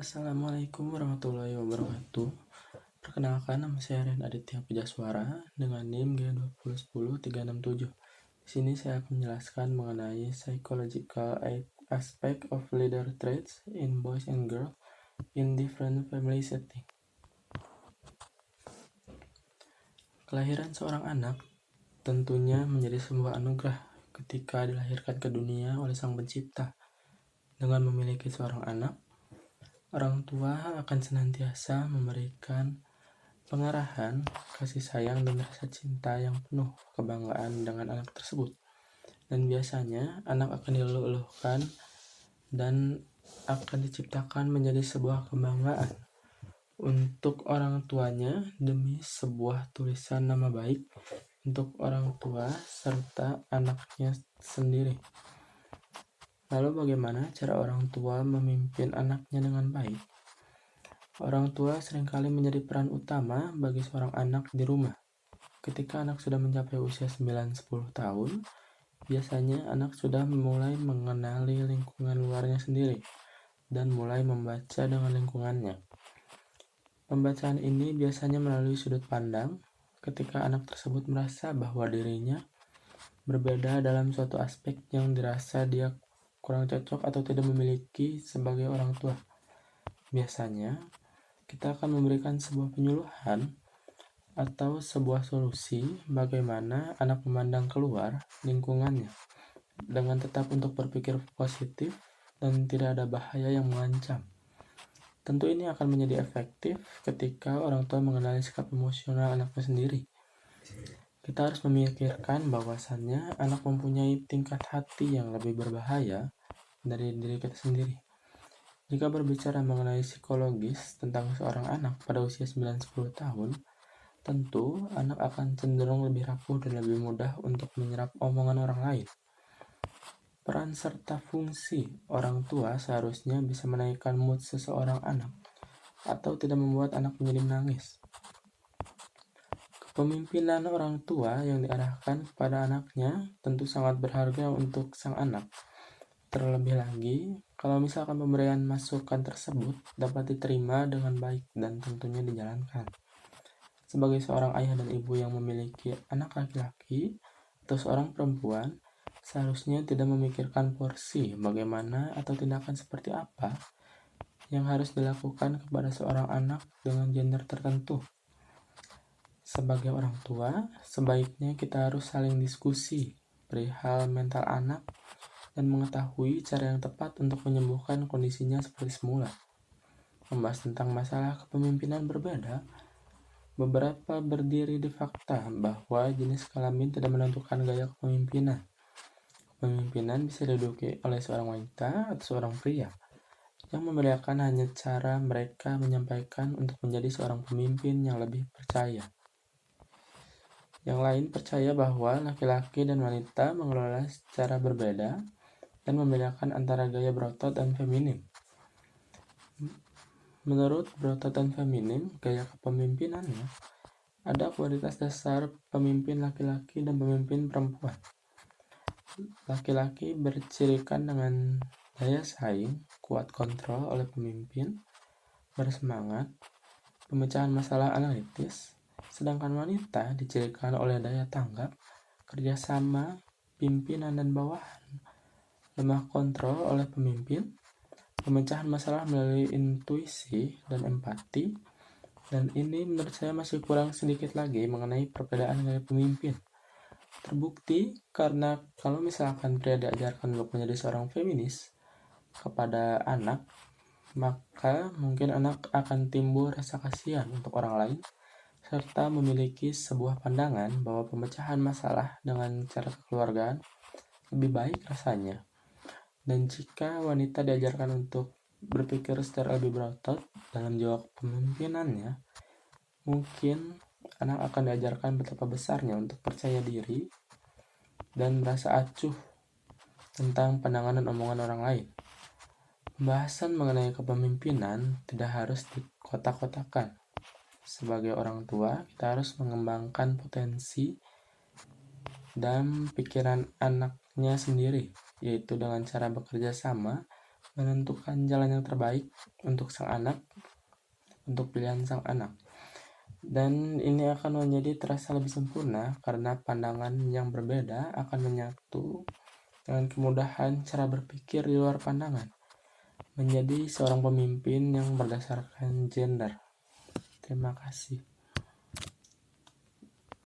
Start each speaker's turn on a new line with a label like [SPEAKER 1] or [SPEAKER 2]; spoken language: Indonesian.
[SPEAKER 1] Assalamualaikum warahmatullahi wabarakatuh. Perkenalkan, nama saya Rian Aditya Pujaswara dengan NIM G2010367. Di sini saya akan menjelaskan mengenai psychological aspect of leader traits in boys and girls in different family setting. Kelahiran seorang anak tentunya menjadi sebuah anugerah ketika dilahirkan ke dunia oleh Sang Pencipta. Dengan memiliki seorang anak, orang tua akan senantiasa memberikan pengarahan, kasih sayang, dan rasa cinta yang penuh kebanggaan dengan anak tersebut. Dan biasanya anak akan diluluhkan dan akan diciptakan menjadi sebuah kebanggaan untuk orang tuanya demi sebuah tulisan nama baik untuk orang tua serta anaknya sendiri. Lalu bagaimana cara orang tua memimpin anaknya dengan baik? Orang tua seringkali menjadi peran utama bagi seorang anak di rumah. Ketika anak sudah mencapai usia 9-10 tahun, biasanya anak sudah mulai mengenali lingkungan luarnya sendiri dan mulai membaca dengan lingkungannya. Pembacaan ini biasanya melalui sudut pandang ketika anak tersebut merasa bahwa dirinya berbeda dalam suatu aspek yang dirasa dia kurang cocok atau tidak memiliki sebagai orang tua. Biasanya, kita akan memberikan sebuah penyuluhan atau sebuah solusi bagaimana anak memandang keluar lingkungannya dengan tetap untuk berpikir positif dan tidak ada bahaya yang mengancam. Tentu ini akan menjadi efektif ketika orang tua mengenali sikap emosional anaknya sendiri. Kita harus memikirkan bahwasannya anak mempunyai tingkat hati yang lebih berbahaya dari diri kita sendiri. Jika berbicara mengenai psikologis tentang seorang anak pada usia 9-10 tahun, tentu anak akan cenderung lebih rapuh dan lebih mudah untuk menyerap omongan orang lain. Peran serta fungsi orang tua seharusnya bisa menaikkan mood seseorang anak atau tidak membuat anak menjadi menangis. Kepemimpinan orang tua yang diarahkan kepada anaknya tentu sangat berharga untuk sang anak. Terlebih lagi, kalau misalkan pemberian masukan tersebut dapat diterima dengan baik dan tentunya dijalankan. Sebagai seorang ayah dan ibu yang memiliki anak laki-laki atau seorang perempuan, seharusnya tidak memikirkan porsi bagaimana atau tindakan seperti apa yang harus dilakukan kepada seorang anak dengan gender tertentu. Sebagai orang tua, sebaiknya kita harus saling diskusi perihal mental anak dan mengetahui cara yang tepat untuk menyembuhkan kondisinya seperti semula. Membahas tentang masalah kepemimpinan berbeda, beberapa berdiri di fakta bahwa jenis kelamin tidak menentukan gaya kepemimpinan. Kepemimpinan bisa diduduki oleh seorang wanita atau seorang pria. Yang membedakan hanya cara mereka menyampaikan untuk menjadi seorang pemimpin yang lebih percaya. Yang lain percaya bahwa laki-laki dan wanita mengelola secara berbeda dan membedakan antara gaya berotot dan feminim. Menurut berotot dan feminim, gaya kepemimpinannya ada kualitas dasar pemimpin laki-laki dan pemimpin perempuan. Laki-laki bercirikan dengan daya saing, kuat kontrol oleh pemimpin, bersemangat, pemecahan masalah analitis, sedangkan wanita dicirikan oleh daya tanggap, kerjasama, pimpinan dan bawahan, lemah kontrol oleh pemimpin, pemecahan masalah melalui intuisi dan empati, dan ini menurut saya masih kurang sedikit lagi mengenai perbedaan gaya pemimpin. Terbukti karena kalau misalkan pria diajarkan untuk menjadi seorang feminis kepada anak, maka mungkin anak akan timbul rasa kasihan untuk orang lain serta memiliki sebuah pandangan bahwa pemecahan masalah dengan cara kekeluargaan lebih baik rasanya. Dan jika wanita diajarkan untuk berpikir secara lebih berotot dalam jiwa kepemimpinannya, mungkin anak akan diajarkan betapa besarnya untuk percaya diri dan merasa acuh tentang penanganan omongan orang lain. Pembahasan mengenai kepemimpinan tidak harus dikotak-kotakan. Sebagai orang tua, kita harus mengembangkan potensi dan pikiran anaknya sendiri, yaitu dengan cara bekerja sama menentukan jalan yang terbaik untuk sang anak, untuk pilihan sang anak. Dan ini akan menjadi terasa lebih sempurna karena pandangan yang berbeda akan menyatu dengan kemudahan cara berpikir di luar pandangan, menjadi seorang pemimpin yang berdasarkan gender. Terima kasih.